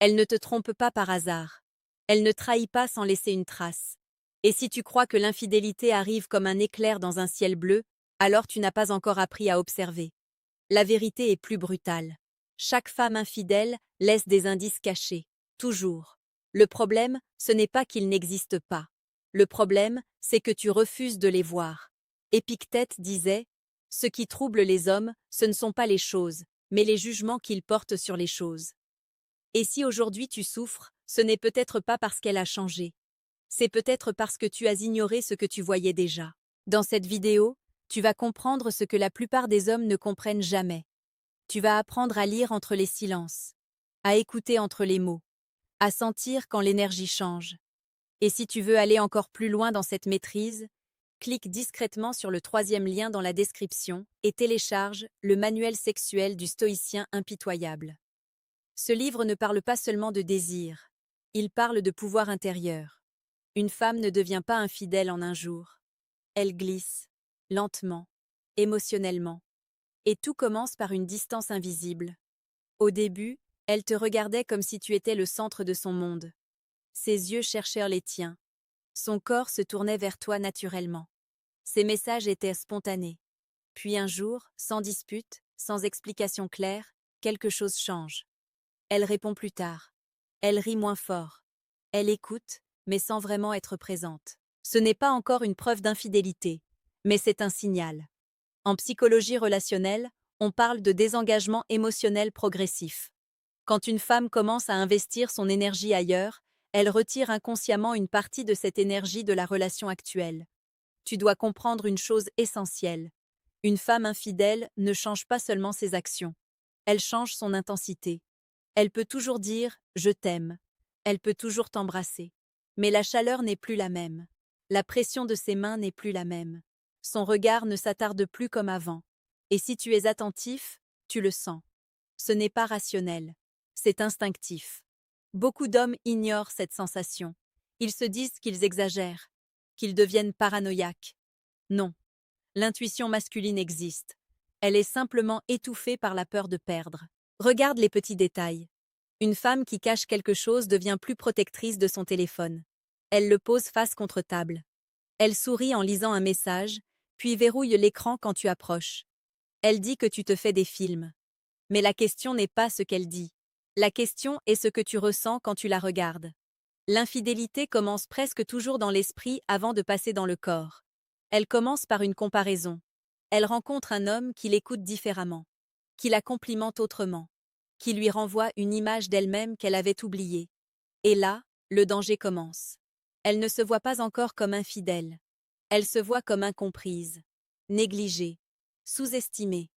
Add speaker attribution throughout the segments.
Speaker 1: Elle ne te trompe pas par hasard. Elle ne trahit pas sans laisser une trace. Et si tu crois que l'infidélité arrive comme un éclair dans un ciel bleu, alors tu n'as pas encore appris à observer. La vérité est plus brutale. Chaque femme infidèle laisse des indices cachés, toujours. Le problème, ce n'est pas qu'ils n'existent pas. Le problème, c'est que tu refuses de les voir. Épictète disait, « Ce qui trouble les hommes, ce ne sont pas les choses, mais les jugements qu'ils portent sur les choses. » Et si aujourd'hui tu souffres, ce n'est peut-être pas parce qu'elle a changé. C'est peut-être parce que tu as ignoré ce que tu voyais déjà. Dans cette vidéo, tu vas comprendre ce que la plupart des hommes ne comprennent jamais. Tu vas apprendre à lire entre les silences, à écouter entre les mots, à sentir quand l'énergie change. Et si tu veux aller encore plus loin dans cette maîtrise, clique discrètement sur le troisième lien dans la description et télécharge le manuel sexuel du stoïcien impitoyable. Ce livre ne parle pas seulement de désir, il parle de pouvoir intérieur. Une femme ne devient pas infidèle en un jour. Elle glisse, lentement, émotionnellement. Et tout commence par une distance invisible. Au début, elle te regardait comme si tu étais le centre de son monde. Ses yeux cherchèrent les tiens. Son corps se tournait vers toi naturellement. Ses messages étaient spontanés. Puis un jour, sans dispute, sans explication claire, quelque chose change. Elle répond plus tard. Elle rit moins fort. Elle écoute, mais sans vraiment être présente. Ce n'est pas encore une preuve d'infidélité, mais c'est un signal. En psychologie relationnelle, on parle de désengagement émotionnel progressif. Quand une femme commence à investir son énergie ailleurs, elle retire inconsciemment une partie de cette énergie de la relation actuelle. Tu dois comprendre une chose essentielle. Une femme infidèle ne change pas seulement ses actions. Elle change son intensité. Elle peut toujours dire « je t'aime ». Elle peut toujours t'embrasser. Mais la chaleur n'est plus la même. La pression de ses mains n'est plus la même. Son regard ne s'attarde plus comme avant. Et si tu es attentif, tu le sens. Ce n'est pas rationnel. C'est instinctif. Beaucoup d'hommes ignorent cette sensation. Ils se disent qu'ils exagèrent, qu'ils deviennent paranoïaques. Non. L'intuition masculine existe. Elle est simplement étouffée par la peur de perdre. Regarde les petits détails. Une femme qui cache quelque chose devient plus protectrice de son téléphone. Elle le pose face contre table. Elle sourit en lisant un message, puis verrouille l'écran quand tu approches. Elle dit que tu te fais des films. Mais la question n'est pas ce qu'elle dit. La question est ce que tu ressens quand tu la regardes. L'infidélité commence presque toujours dans l'esprit avant de passer dans le corps. Elle commence par une comparaison. Elle rencontre un homme qui l'écoute différemment, qui la complimente autrement, qui lui renvoie une image d'elle-même qu'elle avait oubliée. Et là, le danger commence. Elle ne se voit pas encore comme infidèle. Elle se voit comme incomprise, négligée, sous-estimée.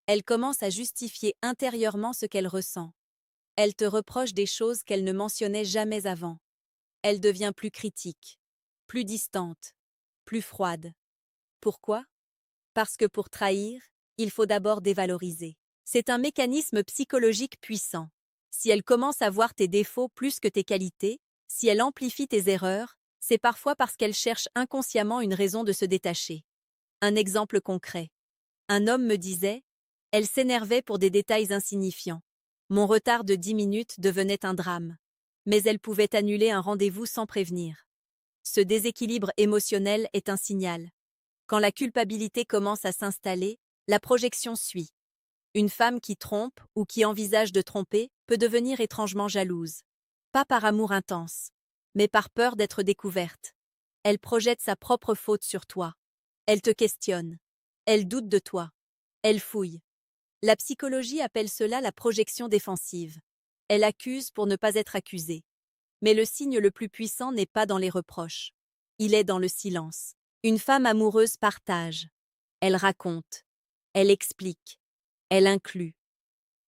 Speaker 1: Elle commence à justifier intérieurement ce qu'elle ressent. Elle te reproche des choses qu'elle ne mentionnait jamais avant. Elle devient plus critique, plus distante, plus froide. Pourquoi? Parce que pour trahir, il faut d'abord dévaloriser. C'est un mécanisme psychologique puissant. Si elle commence à voir tes défauts plus que tes qualités, si elle amplifie tes erreurs, c'est parfois parce qu'elle cherche inconsciemment une raison de se détacher. Un exemple concret. Un homme me disait, elle s'énervait pour des détails insignifiants. Mon retard de 10 minutes devenait un drame. Mais elle pouvait annuler un rendez-vous sans prévenir. Ce déséquilibre émotionnel est un signal. Quand la culpabilité commence à s'installer, la projection suit. Une femme qui trompe ou qui envisage de tromper peut devenir étrangement jalouse. Pas par amour intense, mais par peur d'être découverte. Elle projette sa propre faute sur toi. Elle te questionne. Elle doute de toi. Elle fouille. La psychologie appelle cela la projection défensive. Elle accuse pour ne pas être accusée. Mais le signe le plus puissant n'est pas dans les reproches. Il est dans le silence. Une femme amoureuse partage. Elle raconte. Elle explique. Elle inclut.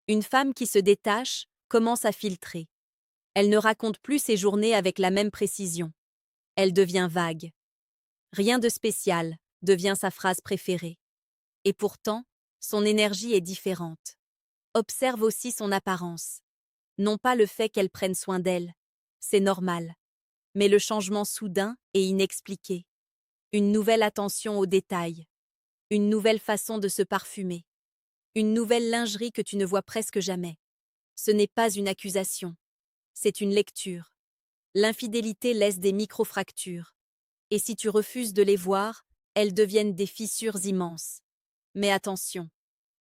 Speaker 1: Une femme qui se détache commence à filtrer. Elle ne raconte plus ses journées avec la même précision. Elle devient vague. Rien de spécial devient sa phrase préférée. Et pourtant, son énergie est différente. Observe aussi son apparence. Non pas le fait qu'elle prenne soin d'elle. C'est normal. Mais le changement soudain et inexpliqué. Une nouvelle attention aux détails. Une nouvelle façon de se parfumer. Une nouvelle lingerie que tu ne vois presque jamais. Ce n'est pas une accusation. c'est une lecture. L'infidélité laisse des micro-fractures. Et si tu refuses de les voir, elles deviennent des fissures immenses. Mais attention,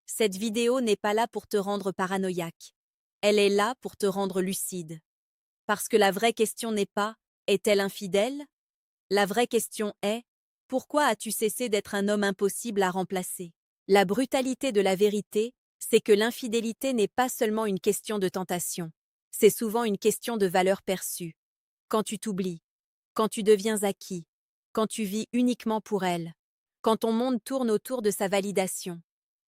Speaker 1: cette vidéo n'est pas là pour te rendre paranoïaque. Elle est là pour te rendre lucide. Parce que la vraie question n'est pas « est-elle infidèle ?» La vraie question est « pourquoi as-tu cessé d'être un homme impossible à remplacer ?» La brutalité de la vérité, c'est que l'infidélité n'est pas seulement une question de tentation. C'est souvent une question de valeur perçue. Quand tu t'oublies, quand tu deviens acquis, quand tu vis uniquement pour elle, quand ton monde tourne autour de sa validation,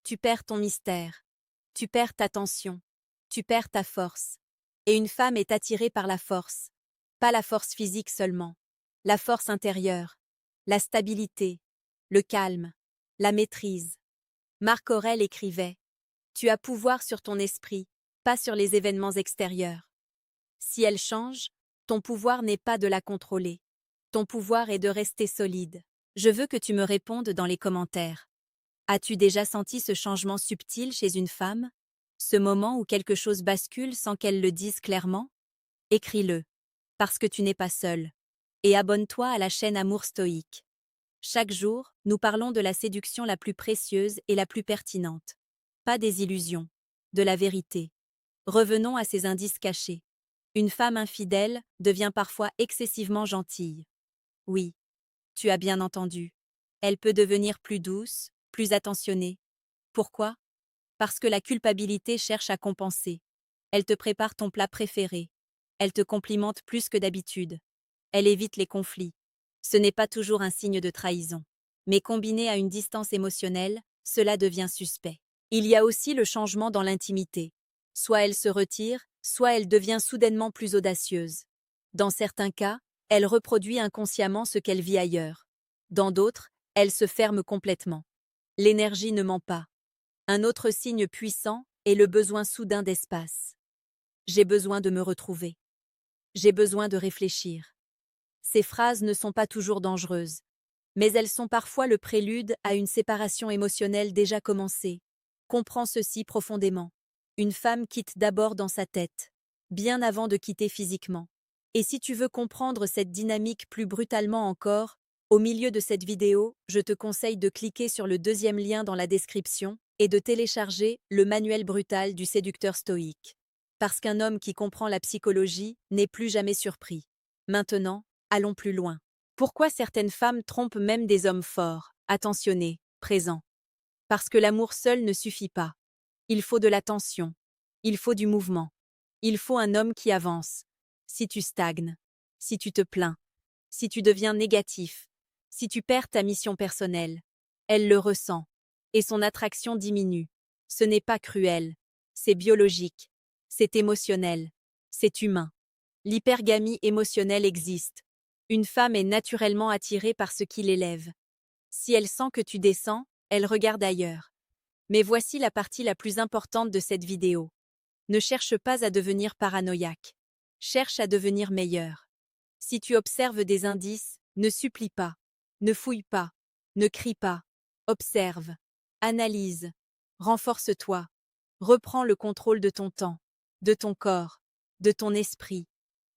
Speaker 1: tu perds ton mystère, tu perds ta tension, tu perds ta force. Et une femme est attirée par la force, pas la force physique seulement, la force intérieure, la stabilité, le calme, la maîtrise. Marc Aurèle écrivait « Tu as pouvoir sur ton esprit, pas sur les événements extérieurs. Si elle change, ton pouvoir n'est pas de la contrôler. Ton pouvoir est de rester solide. » Je veux que tu me répondes dans les commentaires. As-tu déjà senti ce changement subtil chez une femme? Ce moment où quelque chose bascule sans qu'elle le dise clairement? Écris-le, parce que tu n'es pas seul. Et abonne-toi à la chaîne Amour Stoïque. Chaque jour, nous parlons de la séduction la plus précieuse et la plus pertinente. Pas des illusions, de la vérité. Revenons à ces indices cachés. Une femme infidèle devient parfois excessivement gentille. Oui, tu as bien entendu. Elle peut devenir plus douce, plus attentionnée. Pourquoi? Parce que la culpabilité cherche à compenser. Elle te prépare ton plat préféré. Elle te complimente plus que d'habitude. Elle évite les conflits. Ce n'est pas toujours un signe de trahison. Mais combiné à une distance émotionnelle, cela devient suspect. Il y a aussi le changement dans l'intimité. Soit elle se retire, soit elle devient soudainement plus audacieuse. Dans certains cas, elle reproduit inconsciemment ce qu'elle vit ailleurs. Dans d'autres, elle se ferme complètement. L'énergie ne ment pas. Un autre signe puissant est le besoin soudain d'espace. J'ai besoin de me retrouver. J'ai besoin de réfléchir. Ces phrases ne sont pas toujours dangereuses, mais elles sont parfois le prélude à une séparation émotionnelle déjà commencée. Comprends ceci profondément. Une femme quitte d'abord dans sa tête, bien avant de quitter physiquement. Et si tu veux comprendre cette dynamique plus brutalement encore, au milieu de cette vidéo, je te conseille de cliquer sur le deuxième lien dans la description et de télécharger le manuel brutal du séducteur stoïque. Parce qu'un homme qui comprend la psychologie n'est plus jamais surpris. Maintenant, allons plus loin. Pourquoi certaines femmes trompent même des hommes forts, attentionnés, présents? Parce que l'amour seul ne suffit pas. Il faut de l'attention. Il faut du mouvement. Il faut un homme qui avance. Si tu stagnes, si tu te plains, si tu deviens négatif, si tu perds ta mission personnelle, elle le ressent. Et son attraction diminue. Ce n'est pas cruel. C'est biologique. C'est émotionnel. C'est humain. L'hypergamie émotionnelle existe. Une femme est naturellement attirée par ce qui l'élève. Si elle sent que tu descends, elle regarde ailleurs. Mais voici la partie la plus importante de cette vidéo. Ne cherche pas à devenir paranoïaque. Cherche à devenir meilleur. Si tu observes des indices, ne supplie pas. Ne fouille pas. Ne crie pas. Observe. Analyse. Renforce-toi. Reprends le contrôle de ton temps, de ton corps, de ton esprit.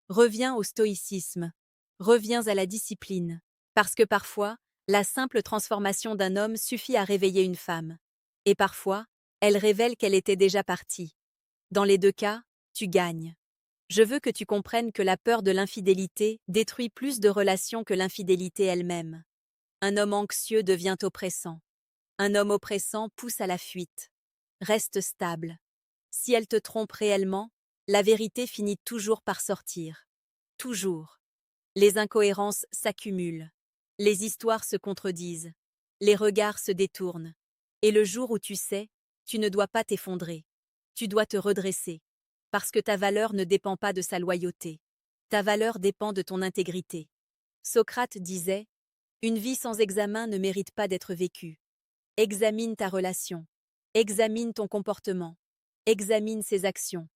Speaker 1: Reviens au stoïcisme. Reviens à la discipline. Parce que parfois, la simple transformation d'un homme suffit à réveiller une femme. Et parfois, elle révèle qu'elle était déjà partie. Dans les deux cas, tu gagnes. Je veux que tu comprennes que la peur de l'infidélité détruit plus de relations que l'infidélité elle-même. Un homme anxieux devient oppressant. Un homme oppressant pousse à la fuite. Reste stable. Si elle te trompe réellement, la vérité finit toujours par sortir. Toujours. Les incohérences s'accumulent. Les histoires se contredisent. Les regards se détournent. Et le jour où tu sais, tu ne dois pas t'effondrer. Tu dois te redresser. Parce que ta valeur ne dépend pas de sa loyauté. Ta valeur dépend de ton intégrité. Socrate disait « Une vie sans examen ne mérite pas d'être vécue. Examine ta relation. Examine ton comportement. Examine ses actions.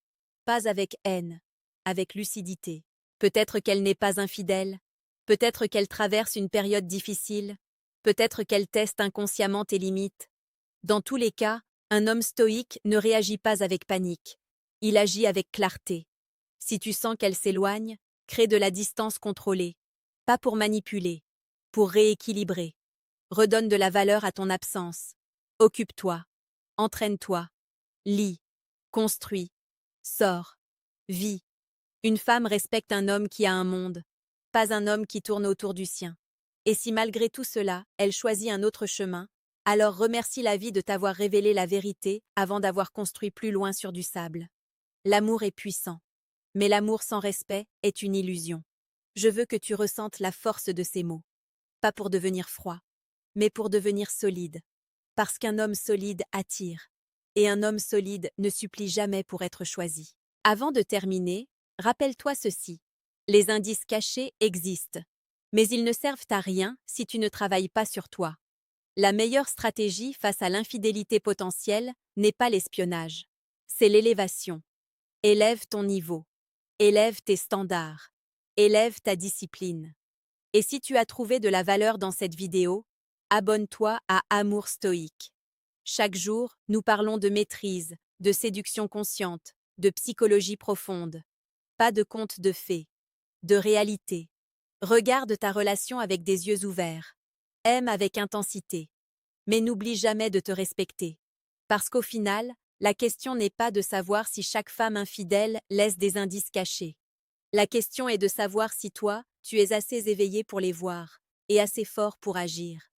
Speaker 1: Pas avec haine, avec lucidité. Peut-être qu'elle n'est pas infidèle. Peut-être qu'elle traverse une période difficile. Peut-être qu'elle teste inconsciemment tes limites. Dans tous les cas, un homme stoïque ne réagit pas avec panique. Il agit avec clarté. Si tu sens qu'elle s'éloigne, crée de la distance contrôlée. Pas pour manipuler, pour rééquilibrer. Redonne de la valeur à ton absence. Occupe-toi. Entraîne-toi. Lis. Construis. Sors. Vis. Une femme respecte un homme qui a un monde, pas un homme qui tourne autour du sien. Et si malgré tout cela, elle choisit un autre chemin, alors remercie la vie de t'avoir révélé la vérité avant d'avoir construit plus loin sur du sable. L'amour est puissant, mais l'amour sans respect est une illusion. Je veux que tu ressentes la force de ces mots, pas pour devenir froid, mais pour devenir solide. Parce qu'un homme solide attire, et un homme solide ne supplie jamais pour être choisi. Avant de terminer, rappelle-toi ceci. Les indices cachés existent, mais ils ne servent à rien si tu ne travailles pas sur toi. La meilleure stratégie face à l'infidélité potentielle n'est pas l'espionnage, c'est l'élévation. Élève ton niveau, élève tes standards, élève ta discipline. Et si tu as trouvé de la valeur dans cette vidéo, abonne-toi à Amour Stoïque. Chaque jour, nous parlons de maîtrise, de séduction consciente, de psychologie profonde. Pas de contes de fées, de réalité. Regarde ta relation avec des yeux ouverts. Aime avec intensité. Mais n'oublie jamais de te respecter. Parce qu'au final, la question n'est pas de savoir si chaque femme infidèle laisse des indices cachés. La question est de savoir si toi, tu es assez éveillé pour les voir, et assez fort pour agir.